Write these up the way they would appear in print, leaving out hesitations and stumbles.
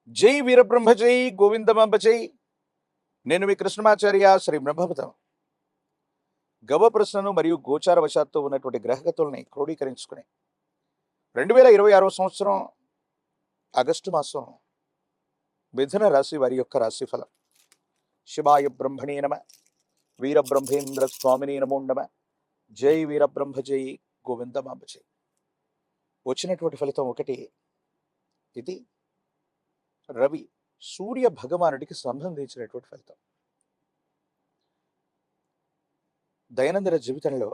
జై వీరబ్రహ్మ జై గోవిందమాంబ జై. నేను మీ కృష్ణమాచార్య శ్రీ బ్రహ్మపదం. గవ ప్రశ్నను మరియు గోచార వశాత్తు ఉన్నటువంటి గ్రహగతుల్ని క్రోడీకరించుకుని 2026 సంవత్సరం ఆగస్టు మాసం మిథున రాశి వారి యొక్క రాశిఫలం. శివాయ బ్రహ్మణే నమ, వీరబ్రహ్మేంద్ర స్వామిని నమో నమ, జై వీరబ్రహ్మ జై గోవిందమాంబ జై. వచ్చినటువంటి ఫలితం ఒకటి. ఇది రవి సూర్య భగవానుడికి సంబంధించినటువంటి ఫలితం. దైనందిన జీవితంలో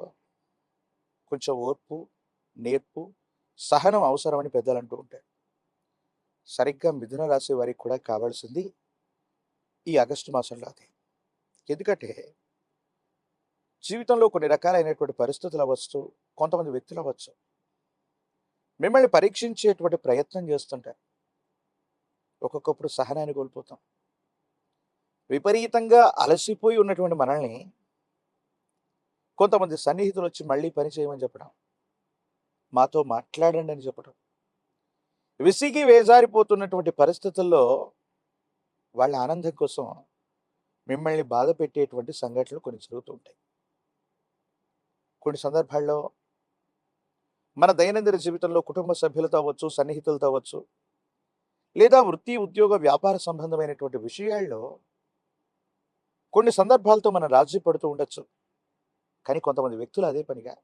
కొంచెం ఓర్పు, నేర్పు, సహనం అవసరమని పెద్దలు అంటూ ఉంటారు. సరిగ్గా మిథున రాశి వారికి కూడా కావాల్సింది ఈ ఆగస్టు మాసంలో అదే. ఎందుకంటే జీవితంలో కొన్ని రకాలైనటువంటి పరిస్థితులు అవ్వచ్చు, కొంతమంది వ్యక్తులు అవ్వచ్చు, మిమ్మల్ని పరీక్షించేటువంటి ప్రయత్నం చేస్తుంటారు. ఒక్కొక్కప్పుడు సహనాన్ని కోల్పోతాం. విపరీతంగా అలసిపోయి ఉన్నటువంటి మనల్ని కొంతమంది సన్నిహితులు వచ్చి మళ్ళీ పని చేయమని చెప్పడం, మాతో మాట్లాడండి అని చెప్పడం, విసిగి వేజారిపోతున్నటువంటి పరిస్థితుల్లో వాళ్ళ ఆనందం కోసం మిమ్మల్ని బాధ పెట్టేటువంటి సంఘటనలు కొన్ని జరుగుతూ ఉంటాయి. కొన్ని సందర్భాల్లో మన దైనందిన జీవితంలో కుటుంబ సభ్యులతో అవ్వచ్చు, సన్నిహితులతో అవ్వచ్చు, లేదా వృత్తి, ఉద్యోగ, వ్యాపార సంబంధమైనటువంటి విషయాల్లో కొన్ని సందర్భాలతో మనం రాజీ పడుతూ ఉండొచ్చు. కానీ కొంతమంది వ్యక్తులు అదే పనిగా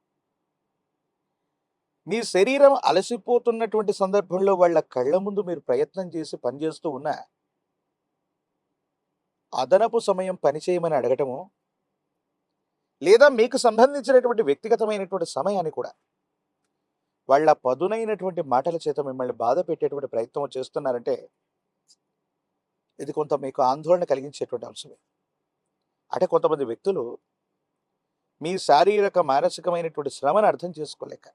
మీ శరీరం అలసిపోతున్నటువంటి సందర్భంలో వాళ్ళ కళ్ళ ముందు మీరు ప్రయత్నం చేసి పనిచేస్తూ ఉన్న అదనపు సమయం పనిచేయమని అడగటము, లేదా మీకు సంబంధించినటువంటి వ్యక్తిగతమైనటువంటి సమయాన్ని కూడా వాళ్ళ పదునైనటువంటి మాటల చేత మిమ్మల్ని బాధ పెట్టేటువంటి ప్రయత్నం చేస్తున్నారంటే ఇది కొంత మీకు ఆందోళన కలిగించేటువంటి అంశమే. అంటే కొంతమంది వ్యక్తులు మీ శారీరక మానసికమైనటువంటి శ్రమను అర్థం చేసుకోలేక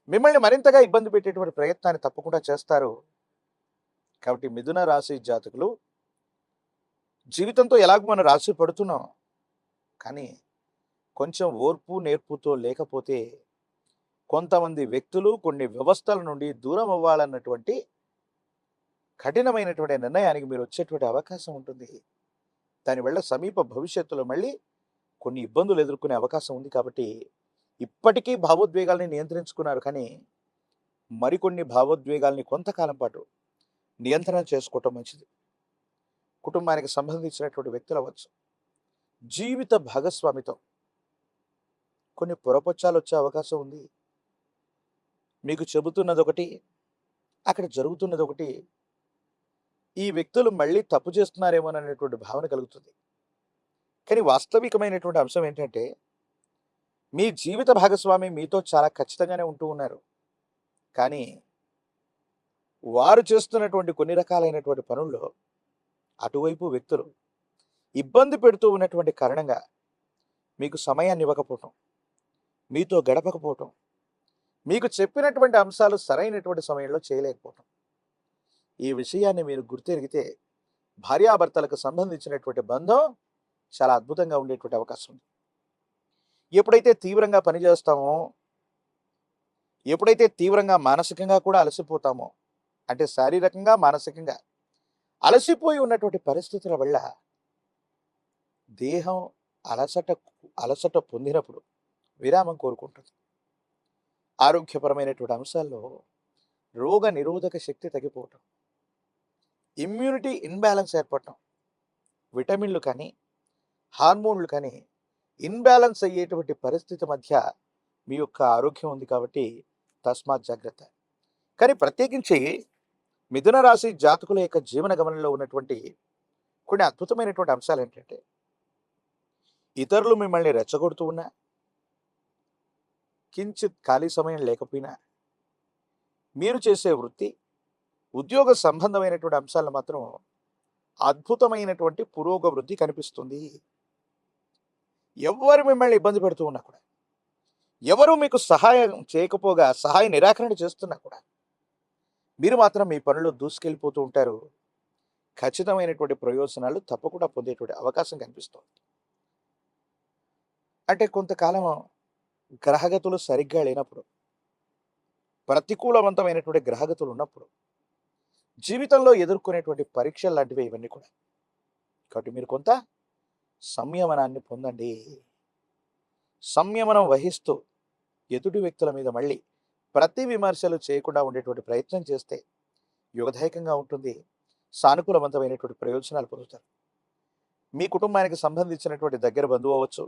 మిమ్మల్ని మరింతగా ఇబ్బంది పెట్టేటువంటి ప్రయత్నాన్ని తప్పకుండా చేస్తారు. కాబట్టి మిథున రాశి జాతకులు జీవితంతో ఎలాగో మనం రాశి పడుతున్నాం, కానీ కొంచెం ఓర్పు నేర్పుతో లేకపోతే కొంతమంది వ్యక్తులు కొన్ని వ్యవస్థల నుండి దూరం అవ్వాలన్నటువంటి కఠినమైనటువంటి నిర్ణయానికి మీరు వచ్చేటువంటి అవకాశం ఉంటుంది. దానివల్ల సమీప భవిష్యత్తులో మళ్ళీ కొన్ని ఇబ్బందులు ఎదుర్కొనే అవకాశం ఉంది. కాబట్టి ఇప్పటికీ భావోద్వేగాల్ని నియంత్రించుకున్నారు, కానీ మరికొన్ని భావోద్వేగాల్ని కొంతకాలం పాటు నియంత్రణ చేసుకోవటం మంచిది. కుటుంబానికి సంబంధించినటువంటి వ్యక్తులు అవ్వచ్చు, జీవిత భాగస్వామితో కొన్ని పొరపచ్చాలు వచ్చే అవకాశం ఉంది. మీకు చెబుతున్నది ఒకటి, అక్కడ జరుగుతున్నది ఒకటి. ఈ వ్యక్తులు మళ్ళీ తప్పు చేస్తున్నారేమోననేటువంటి భావన కలుగుతుంది. కానీ వాస్తవికమైనటువంటి అంశం ఏంటంటే మీ జీవిత భాగస్వామి మీతో చాలా ఖచ్చితంగానే ఉంటూ ఉన్నారు, కానీ వారు చేస్తున్నటువంటి కొన్ని రకాలైనటువంటి పనుల్లో అటువైపు వ్యక్తులు ఇబ్బంది పెడుతూ ఉన్నటువంటి కారణంగా మీకు సమయాన్ని ఇవ్వకపోవటం, మీతో గడపకపోవటం, మీకు చెప్పినటువంటి అంశాలు సరైనటువంటి సమయంలో చేయలేకపోవటం. ఈ విషయాన్ని మీరు గుర్తెరిగితే భార్యాభర్తలకు సంబంధించినటువంటి బంధం చాలా అద్భుతంగా ఉండేటువంటి అవకాశం ఉంది. ఎప్పుడైతే తీవ్రంగా పనిచేస్తామో, ఎప్పుడైతే తీవ్రంగా మానసికంగా కూడా అలసిపోతామో, అంటే శారీరకంగా మానసికంగా అలసిపోయి ఉన్నటువంటి పరిస్థితుల వల్ల దేహం అలసట అలసట పొందినప్పుడు విరామం కోరుకుంటుంది. ఆరోగ్యపరమైనటువంటి అంశాల్లో రోగ నిరోధక శక్తి తగ్గిపోవటం, ఇమ్యూనిటీ ఇన్బ్యాలెన్స్ ఏర్పడటం, విటమిన్లు కానీ హార్మోన్లు కానీ ఇన్బ్యాలెన్స్ అయ్యేటువంటి పరిస్థితి మధ్య మీ యొక్క ఆరోగ్యం ఉంది. కాబట్టి తస్మాత్ జాగ్రత్త. కానీ ప్రత్యేకించి మిథున రాశి జాతకుల యొక్క జీవన గమనంలో ఉన్నటువంటి కొన్ని అద్భుతమైనటువంటి అంశాలు ఏంటంటే, ఇతరులు మిమ్మల్ని రెచ్చగొడుతూ ఉన్నా, కించిత్ ఖాళీ సమయం లేకపోయినా, మీరు చేసే వృత్తి, ఉద్యోగ సంబంధమైనటువంటి అంశాలను మాత్రం అద్భుతమైనటువంటి పురోగవృద్ధి కనిపిస్తుంది. ఎవరు మిమ్మల్ని ఇబ్బంది పెడుతూ ఉన్నా కూడా, ఎవరు మీకు సహాయం చేయకపోగా సహాయ నిరాకరణ చేస్తున్నా కూడా మీరు మాత్రం మీ పనులు దూసుకెళ్ళిపోతూ ఉంటారు. ఖచ్చితమైనటువంటి ప్రయోజనాలు తప్పకుండా పొందేటువంటి అవకాశం కనిపిస్తుంది. అంటే కొంతకాలం గ్రహగతులు సరిగ్గా లేనప్పుడు, ప్రతికూలవంతమైనటువంటి గ్రహగతులు ఉన్నప్పుడు జీవితంలో ఎదుర్కొనేటువంటి పరీక్షలు లాంటివి ఇవన్నీ కూడా. కాబట్టి మీరు కొంత సంయమనాన్ని పొందండి. సంయమనం వహిస్తూ ఎదుటి వ్యక్తుల మీద మళ్ళీ ప్రతి విమర్శలు చేయకుండా ఉండేటువంటి ప్రయత్నం చేస్తే యుగదాయకంగా ఉంటుంది. సానుకూలవంతమైనటువంటి ప్రయోజనాలు పొందుతారు. మీ కుటుంబానికి సంబంధించినటువంటి దగ్గర బంధువు అవ్వచ్చు,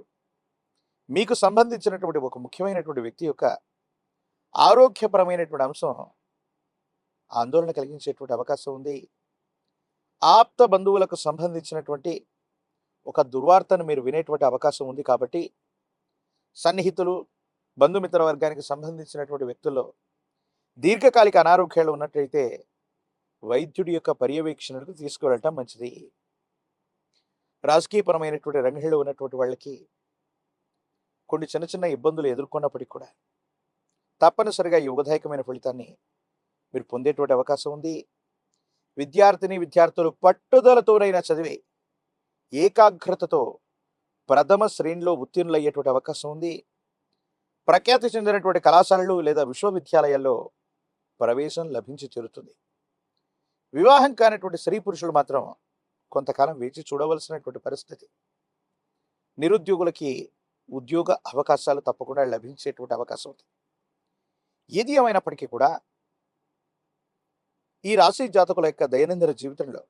మీకు సంబంధించినటువంటి ఒక ముఖ్యమైనటువంటి వ్యక్తి యొక్క ఆరోగ్యపరమైనటువంటి అంశం ఆందోళన కలిగించేటువంటి అవకాశం ఉంది. ఆప్త బంధువులకు సంబంధించినటువంటి ఒక దుర్వార్తను మీరు వినేటువంటి అవకాశం ఉంది. కాబట్టి సన్నిహితులు, బంధుమిత్ర వర్గానికి సంబంధించినటువంటి వ్యక్తుల్లో దీర్ఘకాలిక అనారోగ్యాలు ఉన్నట్లయితే వైద్యుడి యొక్క పర్యవేక్షణకు తీసుకువెళ్ళటం మంచిది. రాజకీయపరమైనటువంటి రంగంలో ఉన్నటువంటి వాళ్ళకి కొన్ని చిన్న చిన్న ఇబ్బందులు ఎదుర్కొన్నప్పటికీ కూడా తప్పనిసరిగా యుగదాయకమైన ఫలితాన్ని మీరు పొందేటువంటి అవకాశం ఉంది. విద్యార్థులు పట్టుదలతోనైనా చదివి ఏకాగ్రతతో ప్రథమ శ్రేణిలో ఉత్తీర్ణులయ్యేటువంటి అవకాశం ఉంది. ప్రఖ్యాతి చెందినటువంటి కళాశాలలు లేదా విశ్వవిద్యాలయాల్లో ప్రవేశం లభించి తీరుతుంది. వివాహం కానటువంటి స్త్రీ పురుషులు మాత్రం కొంతకాలం వేచి చూడవలసినటువంటి పరిస్థితి. నిరుద్యోగులకి ఉద్యోగ అవకాశాలు తప్పకుండా లభించేటువంటి అవకాశం ఉంది. ఏది ఏమైనప్పటికీ కూడా ఈ రాశి జాతకుల యొక్క దైనందిన జీవితంలో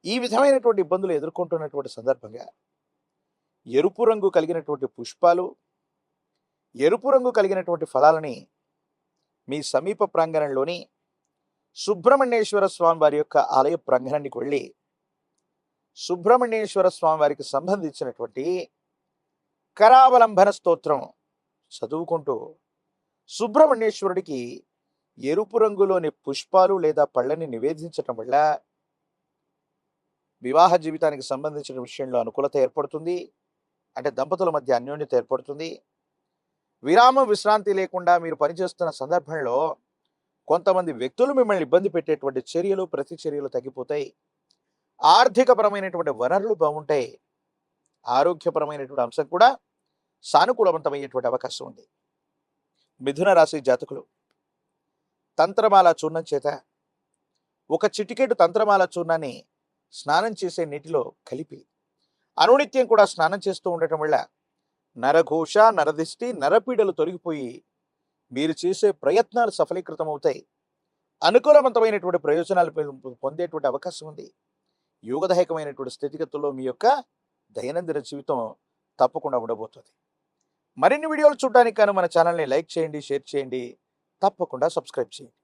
ఈ విధమైనటువంటి ఇబ్బందులు ఎదుర్కొంటున్నటువంటి సందర్భంగా ఎరుపు రంగు కలిగినటువంటి పుష్పాలు, ఎరుపు రంగు కలిగినటువంటి ఫలాలని మీ సమీప ప్రాంగణంలోని సుబ్రహ్మణ్యేశ్వర స్వామి వారి యొక్క ఆలయ ప్రాంగణానికి వెళ్ళి సుబ్రహ్మణ్యేశ్వర స్వామి వారికి సంబంధించినటువంటి కరావలంబన స్తోత్రం చదువుకుంటూ సుబ్రహ్మణ్యేశ్వరుడికి ఎరుపు రంగులోని పుష్పాలు లేదా పళ్ళని నివేదించటం వల్ల వివాహ జీవితానికి సంబంధించిన విషయంలో అనుకూలత ఏర్పడుతుంది. అంటే దంపతుల మధ్య అన్యోన్యత ఏర్పడుతుంది. విరామం విశ్రాంతి లేకుండా మీరు పనిచేస్తున్న సందర్భంలో కొంతమంది వ్యక్తులు మిమ్మల్ని ఇబ్బంది పెట్టేటువంటి చర్యలు, ప్రతిచర్యలు తగ్గిపోతాయి. ఆర్థికపరమైనటువంటి వనరులు బాగుంటాయి. ఆరోగ్యపరమైనటువంటి అంశం కూడా సానుకూలవంతమయ్యేటువంటి అవకాశం ఉంది. మిథున రాశి జాతకులు తంత్రమాల చూర్ణం చేత ఒక చిటికెడు తంత్రమాల చూర్ణాన్ని స్నానం చేసే నీటిలో కలిపి అనునిత్యం కూడా స్నానం చేస్తూ ఉండటం వల్ల నరఘోష, నరదిష్టి, నరపీడలు తొలగిపోయి మీరు చేసే ప్రయత్నాలు సఫలీకృతం అవుతాయి. అనుకూలవంతమైనటువంటి ప్రయోజనాలు పొందేటువంటి అవకాశం ఉంది. యోగదాయకమైనటువంటి స్థితిగతుల్లో మీ యొక్క దైనందిన జీవితం తప్పకుండా ఉండబోతుంది. మరిన్ని వీడియోలు చూడడానికి కానీ మన ఛానల్ని లైక్ చేయండి, షేర్ చేయండి, తప్పకుండా సబ్స్క్రైబ్ చేయండి.